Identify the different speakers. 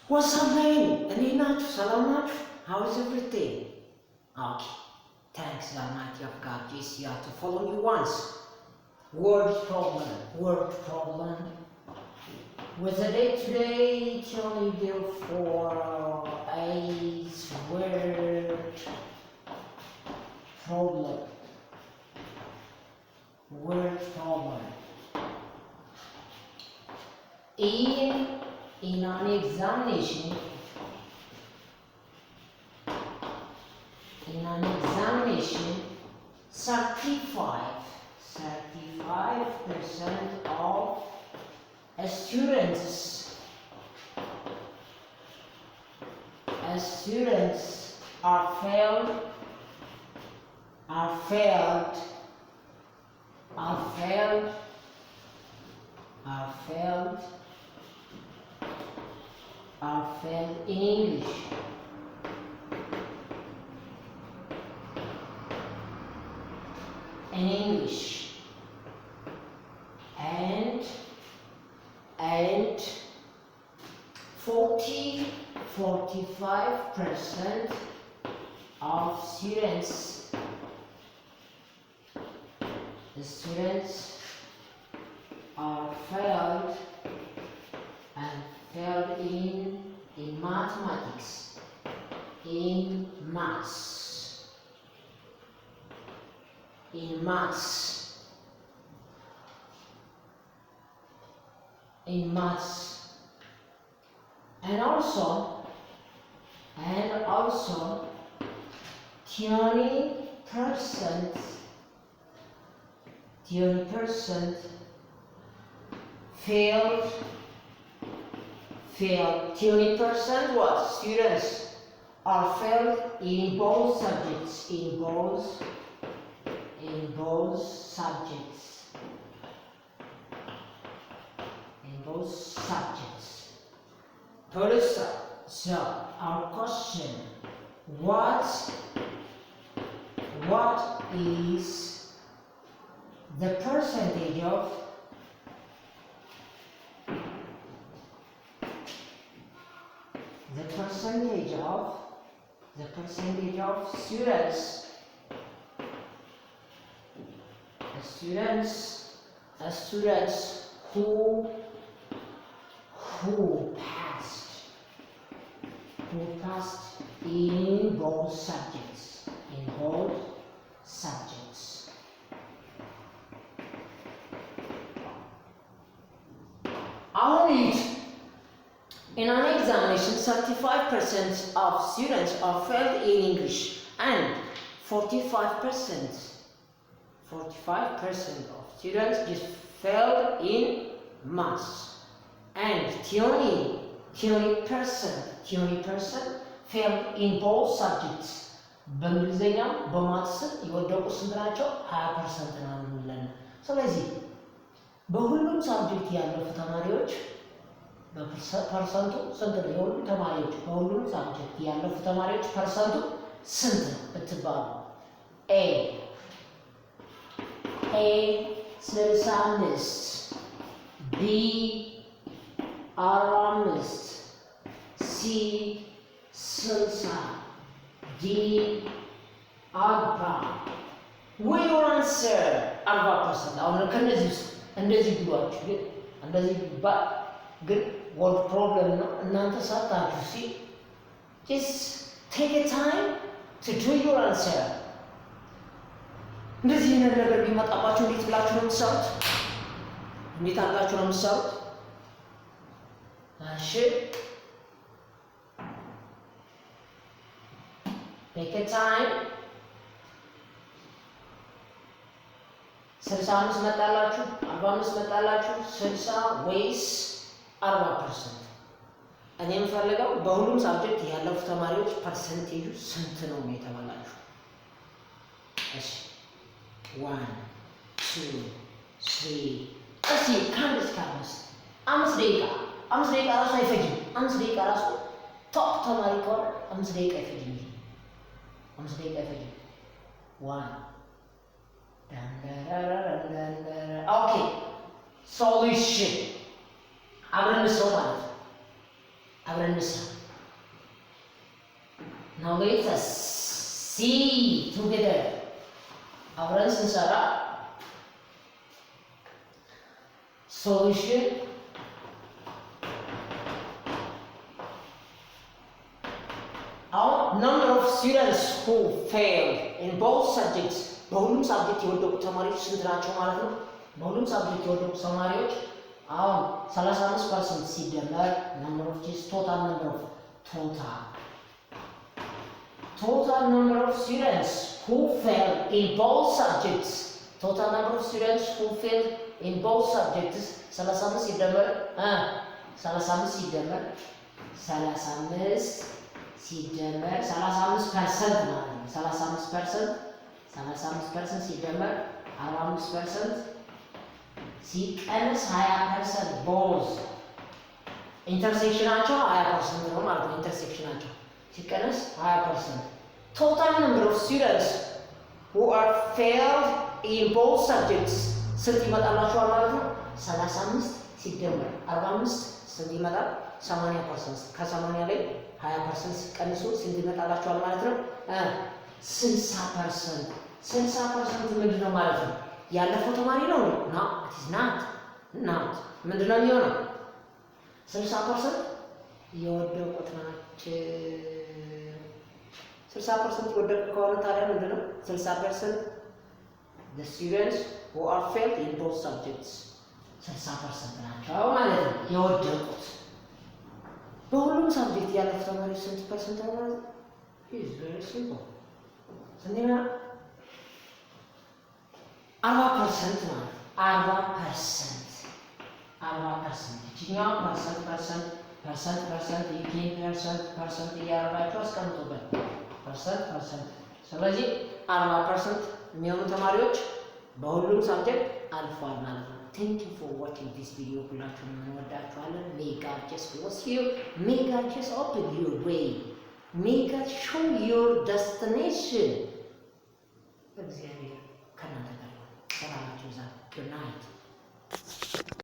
Speaker 1: What's up, man? Any not? Salam. How is everything? Okay. Thanks, Almighty of God. GCR to follow you once. Word problem. Word problem. Was the day today only there for a word problem. Word problem. In an examination, certified 35% of students are failed in English. And 45% of students are failed in mathematics, in maths, and also 20% failed. 20% what? Students are failed in both subjects. So our question: what is the percentage of students who passed in both subjects. On it, in an examination, 35% of students are failed in English and 45% of students just failed in maths, and 20% failed in both subjects. በእንግሊዝኛ በማትስ የወደቁ ስንት ናቸው? 20% ነው እንላለን። ስለዚህ በሁሉም ሳብጀክት ያለፉ ተማሪዎች ፐርሰንቱ ስንት ነው? የሁሉም ተማሪዎች በሁሉም ሳብጀክት ያለፉ ተማሪዎች ፐርሰንቱ ስንት ነው ብትባሉ ኤ 65፣ ቢ 45፣ ሲ 60፣ ዲ 40። we will answer 40%። አሁን ከነዚህ ውስጥ እንደዚህ ብሏችሁ ግን እንደዚህ ቢባል ግን ወርድ ፕሮብለም ነው። እናንተ ሳታችሁ just take a time to do your answer። እንደዚህ ነገር ቢመጣባችሁ እንዴት ብላችሁ ነው የምትሰሩት? እንዴት አድርጋችሁ ነው የምትሰሩት? እሺ take a time 65 መጣላችሁ፣ 45 መጣላችሁ፣ 60 ወይስ 40%? እኔ የምፈልገው በሁሉም ሳብጀክት ያለፉ ተማሪዎች ፐርሰንቴጁ ስንት ነው የተባላችሁ። እሺ 1 2 3 እስኪ ከአንድ እስከ 5 ደቂቃ ራሱ አይፈጅም። 5 ደቂቃ ራሱ ቶፕ ተማሪ ከሆነ 5 ደቂቃ አይፈጅም። 1 ኦኬ ሶሉሽን አብረን ሰው ማለት ነው። አብረን እንስራ። Now let us see together. አብረን ስንሰራ solution our number of students who failed in both subjects በሁሉም ሳብጀክት የወደቁ ተማሪዎች ስንት ናቸው ማለት ነው? በሁሉም ሳብጀክት የወደቁ ተማሪዎች አሁን 35% ሲደመር number of total number of total number of students who failed in both subjects total number of students who failed in both subjects 35 ሲደመር 35 ሲደመር 35% ማለት ነው 35% ሲደመር 45% ሲቀንስ 20% ቦዝ ኢንተርሴክሽናቸው 20% ነው ማለት ነው። ኢንተርሴክሽናቸው ሲቀንስ 20% total number of students who are failed in both subjects ስንት ይመጣላችኋል ማለት ነው? 35 ሲደመር 45 ስንት ይመጣል? 80%። ከ80 ላይ 20% ሲቀንሱ ስንት ይመጣላችኋል ማለት ነው? 60%። 60% ምንድን ነው ማለት ነው? ያለፈው ተማሪ ነው ነው it is not ምንድን ነው የሚሆነው? 60% የወደቁት ናቸው። 60% የወደቁ ከሆነ ታዲያ ምንድን ነው? 60% the students who are failed in both subjects 60% ናቸው ማለት ነው የወደቁት። በሁሉም ሳብጀክት ያለፉ ተማሪዎች ስንት ፐርሰንት ነው ማለት ነው? is very simple ስንት ነው? 40% ማለት 40% እችኛው ፐርሰንት እያደረጋችሁ አስቀምጡበት። ፐርሰንት ስለዚህ 40% የሚሆኑ ተማሪዎች በሁሉም ሳብጀክት አልፏል ማለት ነው። Thank you for watching this video. ሁላችሁንም እንወዳችኋለን። May God just bless you. May God just open your way. May God show your destination. እግዚአብሔር ከእናንተ ጋር ይሁን። ሰላማችሁ ይብዛ። Good night.